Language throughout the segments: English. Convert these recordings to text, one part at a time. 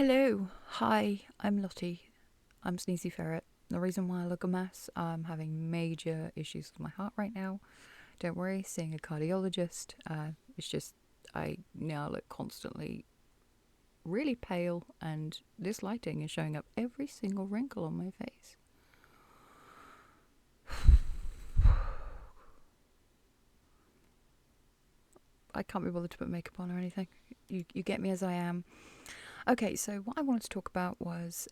Hello, hi, I'm Lottie. I'm Sneezy Ferret. The reason why I look a mess, I'm having major issues with my heart right now. Don't worry, seeing a cardiologist. It's just I now look constantly really pale, and this lighting is showing up every single wrinkle on my face. I can't be bothered to put makeup on or anything. You get me as I am. Okay, so what I wanted to talk about was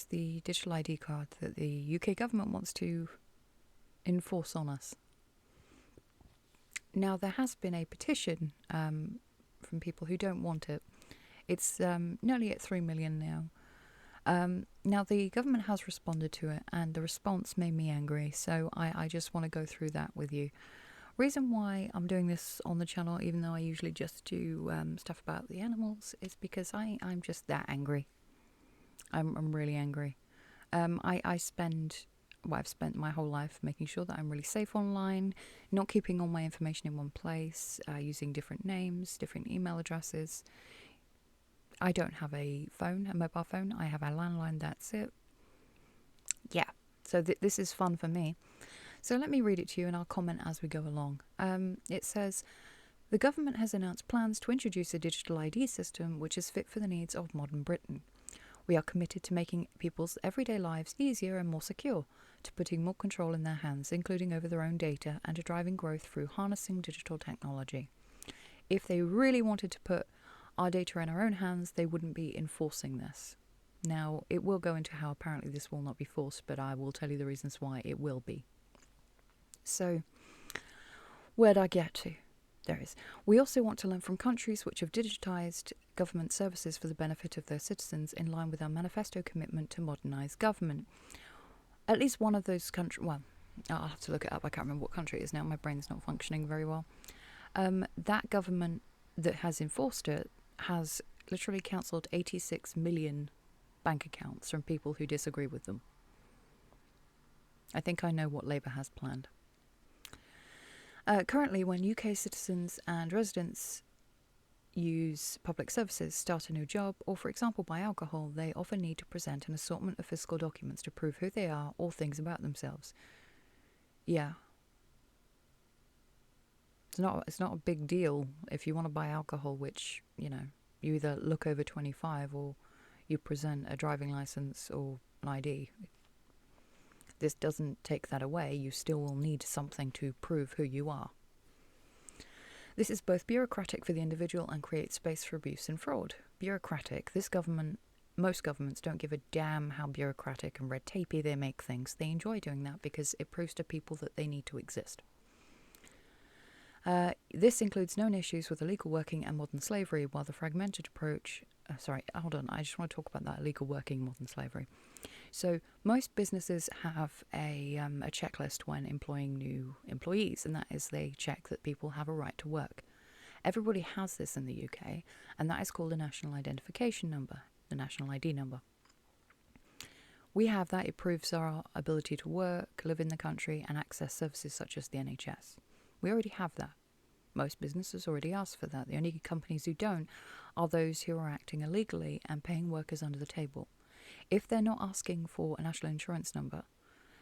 the digital ID card that the UK government wants to enforce on us. Now, there has been a petition from people who don't want it. It's nearly at 3 million now. Now, the government has responded to it, and the response made me angry, so I just want to go through that with you. Reason why I'm doing this on the channel, even though I usually just do stuff about the animals, is because I'm just that angry. I'm really angry. I've spent my whole life making sure that I'm really safe online, not keeping all my information in one place, using different names, different email addresses. I don't have a mobile phone. I have a landline, that's it. Yeah, so this is fun for me. So let me read it to you and I'll comment as we go along. It says, the government has announced plans to introduce a digital ID system which is fit for the needs of modern Britain. We are committed to making people's everyday lives easier and more secure, to putting more control in their hands, including over their own data, and to driving growth through harnessing digital technology. If they really wanted to put our data in our own hands, they wouldn't be enforcing this. Now, it will go into how apparently this will not be forced, but I will tell you the reasons why it will be. So, where'd I get to? There is. We also want to learn from countries which have digitised government services for the benefit of their citizens in line with our manifesto commitment to modernise government. At least one of those countries, well, I'll have to look it up, I can't remember what country it is now, my brain's not functioning very well. That government that has enforced it has literally cancelled 86 million bank accounts from people who disagree with them. I think I know what Labour has planned. Currently, when UK citizens and residents use public services, start a new job, or for example buy alcohol, they often need to present an assortment of physical documents to prove who they are or things about themselves. Yeah. It's not a big deal if you want to buy alcohol, which, you either look over 25 or you present a driving license or an ID. This doesn't take that away. You still will need something to prove who you are. This is both bureaucratic for the individual and creates space for abuse and fraud. Bureaucratic. Most governments don't give a damn how bureaucratic and red tapey they make things. They enjoy doing that because it proves to people that they need to exist. This includes known issues with illegal working and modern slavery, while the fragmented approach... I just want to talk about that illegal working, modern slavery. So most businesses have a checklist when employing new employees, and that is they check that people have a right to work. Everybody has this in the UK, and that is called a national identification number, the national ID number. We have that. It proves our ability to work, live in the country, and access services such as the NHS. We already have that. Most businesses already ask for that. The only companies who don't are those who are acting illegally and paying workers under the table. If they're not asking for a national insurance number,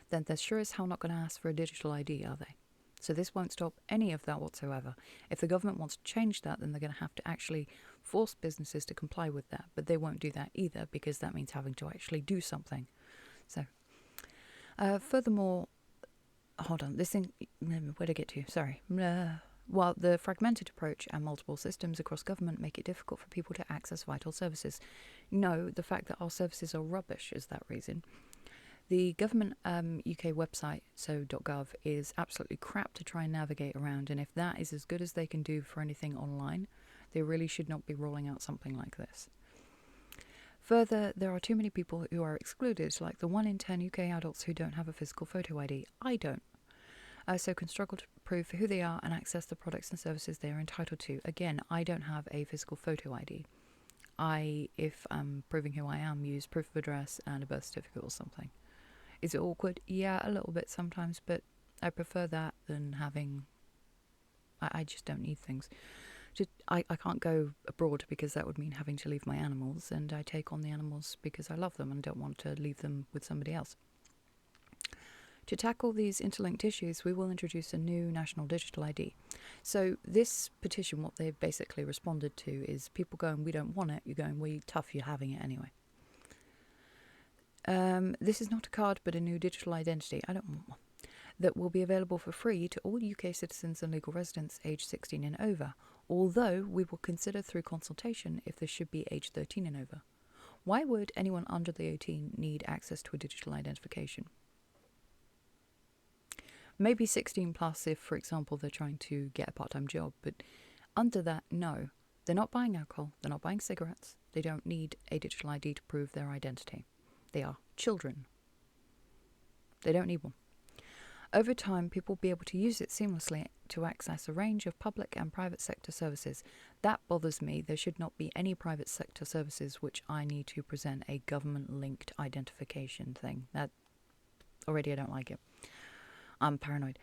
then they're sure as hell not going to ask for a digital ID, are they? So this won't stop any of that whatsoever. If the government wants to change that, then they're going to have to actually force businesses to comply with that. But they won't do that either, because that means having to actually do something. So, furthermore, hold on, this thing, where'd I get to? Sorry. While the fragmented approach and multiple systems across government make it difficult for people to access vital services. No, the fact that our services are rubbish is that reason. The government UK website, so .gov, is absolutely crap to try and navigate around, and if that is as good as they can do for anything online, they really should not be rolling out something like this. Further, there are too many people who are excluded, like the 1 in 10 UK adults who don't have a physical photo ID. I don't. So can struggle to prove who they are and access the products and services they are entitled to. Again, I don't have a physical photo ID. If I'm proving who I am, use proof of address and a birth certificate or something. Is it awkward? Yeah, a little bit sometimes, but I prefer that than having... I just don't need things. I can't go abroad because that would mean having to leave my animals, and I take on the animals because I love them and don't want to leave them with somebody else. To tackle these interlinked issues, we will introduce a new national digital ID. So this petition, what they've basically responded to is people going, we don't want it. You're going, well, tough, you're having it anyway. This is not a card, but a new digital identity. I don't want one. That will be available for free to all UK citizens and legal residents aged 16 and over, although we will consider through consultation if this should be aged 13 and over. Why would anyone under the 18 need access to a digital identification? Maybe 16 plus if, for example, they're trying to get a part-time job, but under that, no. They're not buying alcohol, they're not buying cigarettes, they don't need a digital ID to prove their identity. They are children. They don't need one. Over time, people will be able to use it seamlessly to access a range of public and private sector services. That bothers me. There should not be any private sector services which I need to present a government-linked identification thing. That already I don't like it. I'm paranoid.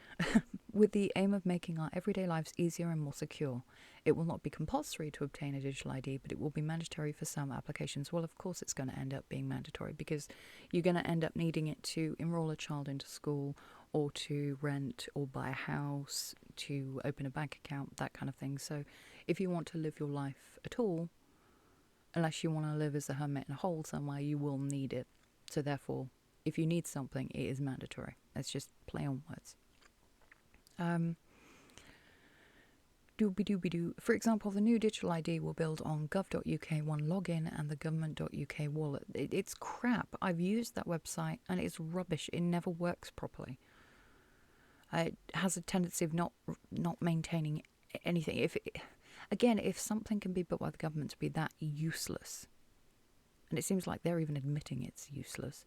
With the aim of making our everyday lives easier and more secure. It will not be compulsory to obtain a digital ID, but it will be mandatory for some applications. Well, of course it's going to end up being mandatory because you're going to end up needing it to enroll a child into school or to rent or buy a house, to open a bank account, that kind of thing. So if you want to live your life at all, unless you want to live as a hermit in a hole somewhere, you will need it. So therefore, if you need something, it is mandatory. Let's just play on words. Doobie-doobie-doo. For example, the new digital ID will build on gov.uk One Login and the government.uk wallet. It's crap. I've used that website and it's rubbish. It never works properly. It has a tendency of not maintaining anything. If something can be built by the government to be that useless, and it seems like they're even admitting it's useless,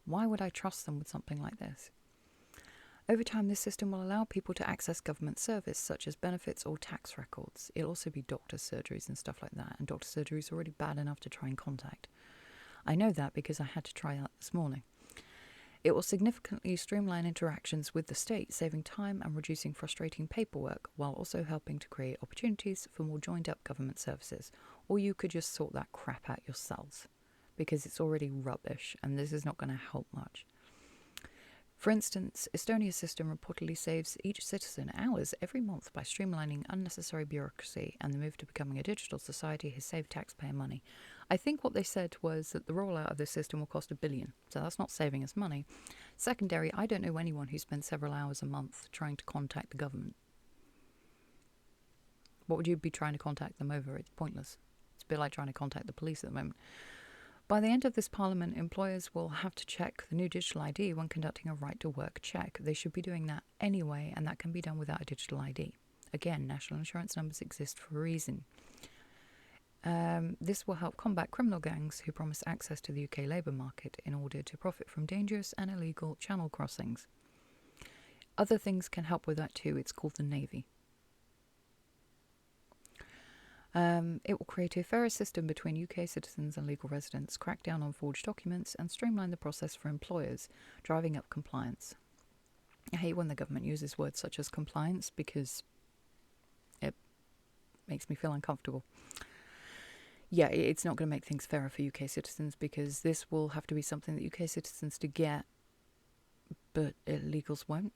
why would I trust them with something like this? Over time, this system will allow people to access government service, such as benefits or tax records. It'll also be doctor's surgeries and stuff like that, and doctor's surgery is already bad enough to try and contact. I know that because I had to try that this morning. It will significantly streamline interactions with the state, saving time and reducing frustrating paperwork, while also helping to create opportunities for more joined-up government services. Or you could just sort that crap out yourselves, because it's already rubbish, and this is not going to help much. For instance, Estonia's system reportedly saves each citizen hours every month by streamlining unnecessary bureaucracy, and the move to becoming a digital society has saved taxpayer money. I think what they said was that the rollout of this system will cost $1 billion, so that's not saving us money. Secondary, I don't know anyone who spends several hours a month trying to contact the government. What would you be trying to contact them over? It's pointless. It's a bit like trying to contact the police at the moment. By the end of this parliament, employers will have to check the new digital ID when conducting a right-to-work check. They should be doing that anyway, and that can be done without a digital ID. Again, national insurance numbers exist for a reason. This will help combat criminal gangs who promise access to the UK labour market in order to profit from dangerous and illegal channel crossings. Other things can help with that too. It's called the Navy. It will create a fairer system between UK citizens and legal residents, crack down on forged documents, and streamline the process for employers, driving up compliance. I hate when the government uses words such as compliance because it makes me feel uncomfortable. Yeah, it's not going to make things fairer for UK citizens because this will have to be something that UK citizens do get, but illegals won't.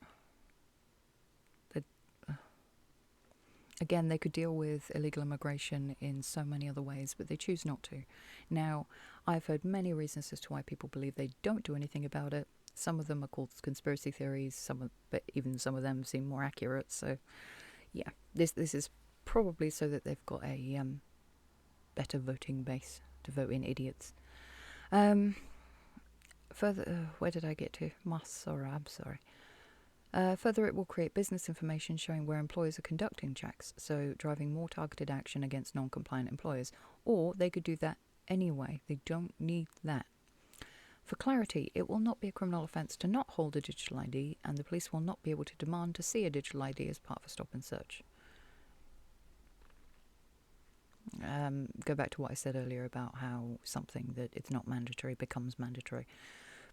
Again, they could deal with illegal immigration in so many other ways, but they choose not to. Now, I've heard many reasons as to why people believe they don't do anything about it. Some of them are called conspiracy theories, but even some of them seem more accurate. So, yeah, this is probably so that they've got a better voting base to vote in idiots. Further, where did I get to? I'm sorry. Further, it will create business information showing where employers are conducting checks, so driving more targeted action against non-compliant employers. Or they could do that anyway. They don't need that. For clarity, it will not be a criminal offence to not hold a digital ID, and the police will not be able to demand to see a digital ID as part of a stop and search. Go back to what I said earlier about how something that it's not mandatory becomes mandatory.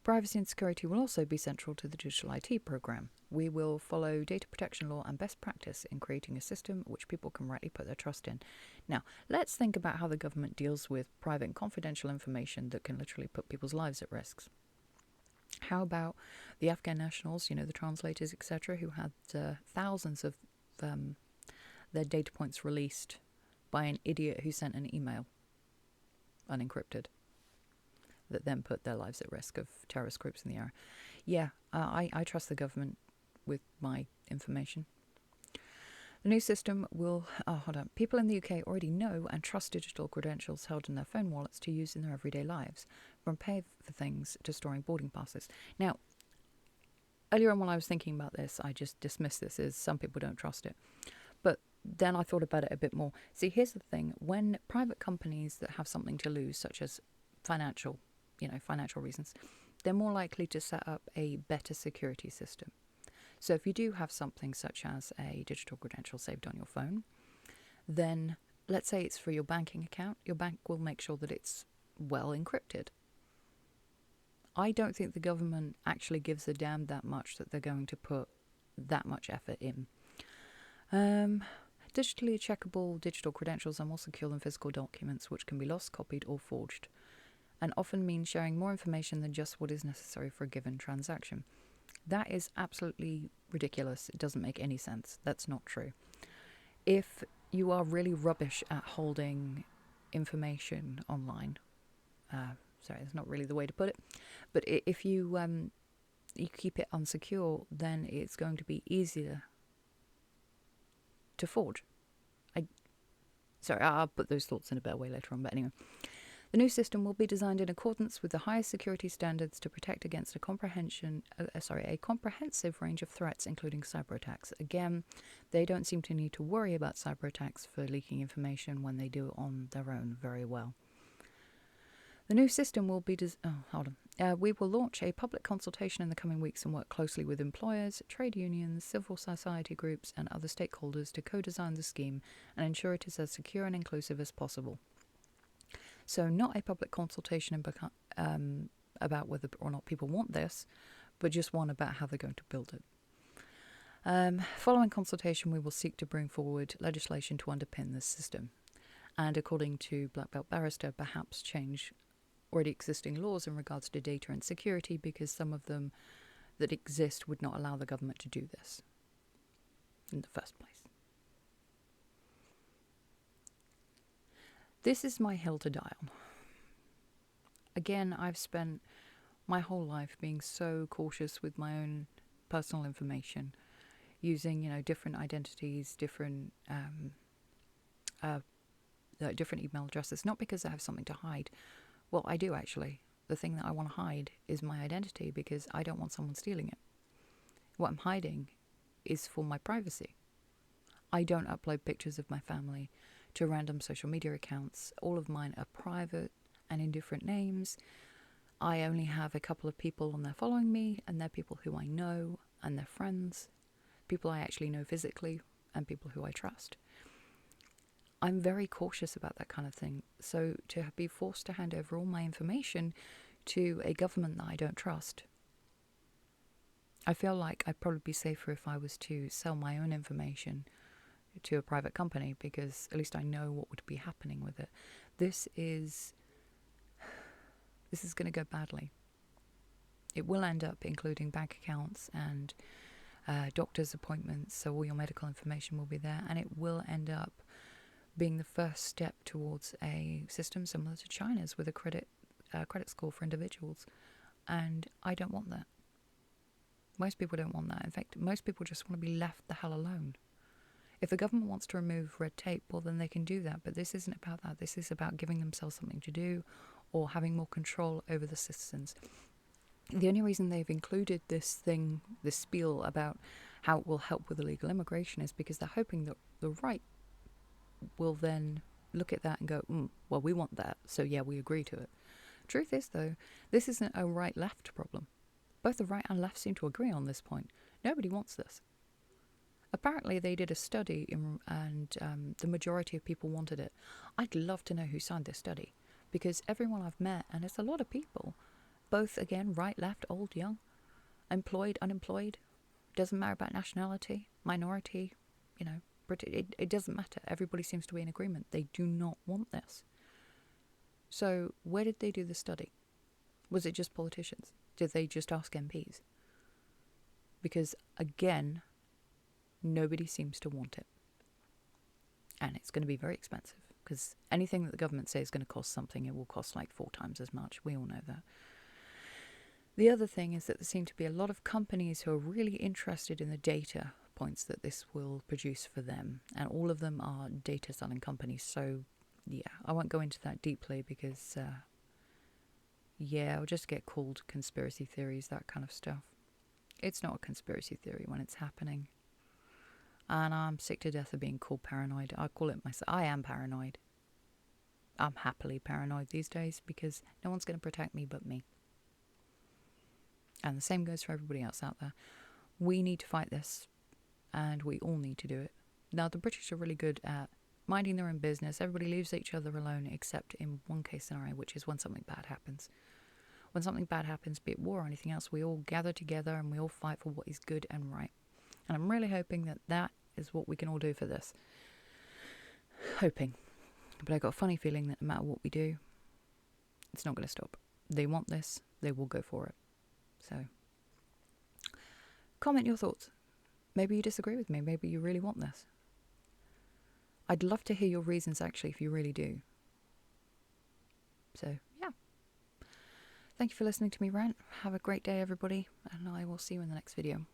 Privacy and security will also be central to the digital IT program. We will follow data protection law and best practice in creating a system which people can rightly put their trust in. Now, let's think about how the government deals with private and confidential information that can literally put people's lives at risk. How about the Afghan nationals, the translators, etc., who had thousands of their data points released by an idiot who sent an email, unencrypted, that then put their lives at risk of terrorist groups in the area. Yeah, I trust the government with my information. The new system will... People in the UK already know and trust digital credentials held in their phone wallets to use in their everyday lives, from paying for things to storing boarding passes. Now, earlier on when I was thinking about this, I just dismissed this as some people don't trust it. But then I thought about it a bit more. See, here's the thing. When private companies that have something to lose, such as financial reasons, they're more likely to set up a better security system. So if you do have something such as a digital credential saved on your phone, then let's say it's for your banking account, your bank will make sure that it's well encrypted. I don't think the government actually gives a damn that much that they're going to put that much effort in. Digitally checkable digital credentials are more secure than physical documents, which can be lost, copied, or forged, and often mean sharing more information than just what is necessary for a given transaction. That is absolutely ridiculous. It doesn't make any sense. That's not true. If you are really rubbish at holding information online, sorry, that's not really the way to put it, but if you keep it unsecure, then it's going to be easier to forge. I'll put those thoughts in a better way later on, but anyway. The new system will be designed in accordance with the highest security standards to protect against a comprehensive range of threats, including cyber attacks. Again, they don't seem to need to worry about cyber attacks for leaking information when they do it on their own very well. The new system will be... we will launch a public consultation in the coming weeks and work closely with employers, trade unions, civil society groups and other stakeholders to co-design the scheme and ensure it is as secure and inclusive as possible. So not a public consultation about whether or not people want this, but just one about how they're going to build it. Following consultation, we will seek to bring forward legislation to underpin this system. And according to Black Belt Barrister, perhaps change already existing laws in regards to data and security, because some of them that exist would not allow the government to do this in the first place. This is my hill to die on. Again, I've spent my whole life being so cautious with my own personal information, using, different identities, different email addresses, not because I have something to hide. Well, I do actually. The thing that I want to hide is my identity because I don't want someone stealing it. What I'm hiding is for my privacy. I don't upload pictures of my family to random social media accounts. All of mine are private and in different names. I only have a couple of people on there following me, and they're people who I know, and they're friends, people I actually know physically, and people who I trust. I'm very cautious about that kind of thing. So to be forced to hand over all my information to a government that I don't trust, I feel like I'd probably be safer if I was to sell my own information to a private company, because at least I know what would be happening with it. This is going to go badly. It will end up including bank accounts and doctor's appointments, so all your medical information will be there, and it will end up being the first step towards a system similar to China's with a credit score for individuals. And I don't want that. Most people don't want that. In fact, most people just want to be left the hell alone. If the government wants to remove red tape, well, then they can do that. But this isn't about that. This is about giving themselves something to do or having more control over the citizens. The only reason they've included this spiel about how it will help with illegal immigration is because they're hoping that the right will then look at that and go, well, we want that, so yeah, we agree to it. Truth is, though, this isn't a right-left problem. Both the right and left seem to agree on this point. Nobody wants this. Apparently, they did a study and the majority of people wanted it. I'd love to know who signed this study, because everyone I've met, and it's a lot of people, both, again, right, left, old, young, employed, unemployed. Doesn't matter about nationality, minority, it doesn't matter. Everybody seems to be in agreement. They do not want this. So where did they do the study? Was it just politicians? Did they just ask MPs? Because, again, nobody seems to want it. And it's going to be very expensive, because anything that the government says is going to cost something, it will cost like 4 times as much. We all know that. The other thing is that there seem to be a lot of companies who are really interested in the data points that this will produce for them. And all of them are data selling companies. So, yeah, I won't go into that deeply because, I'll just get called conspiracy theories, that kind of stuff. It's not a conspiracy theory when it's happening. And I'm sick to death of being called paranoid. I call it myself. I am paranoid. I'm happily paranoid these days because no one's going to protect me but me. And the same goes for everybody else out there. We need to fight this, and we all need to do it. Now, the British are really good at minding their own business. Everybody leaves each other alone, except in one case scenario, which is when something bad happens. When something bad happens, be it war or anything else, we all gather together and we all fight for what is good and right. And I'm really hoping that that is what we can all do for this. Hoping. But I got a funny feeling that no matter what we do, it's not going to stop. They want this, they will go for it. So, comment your thoughts. Maybe you disagree with me. Maybe you really want this. I'd love to hear your reasons, actually, if you really do. So, yeah. Thank you for listening to me rant. Have a great day, everybody, and I will see you in the next video.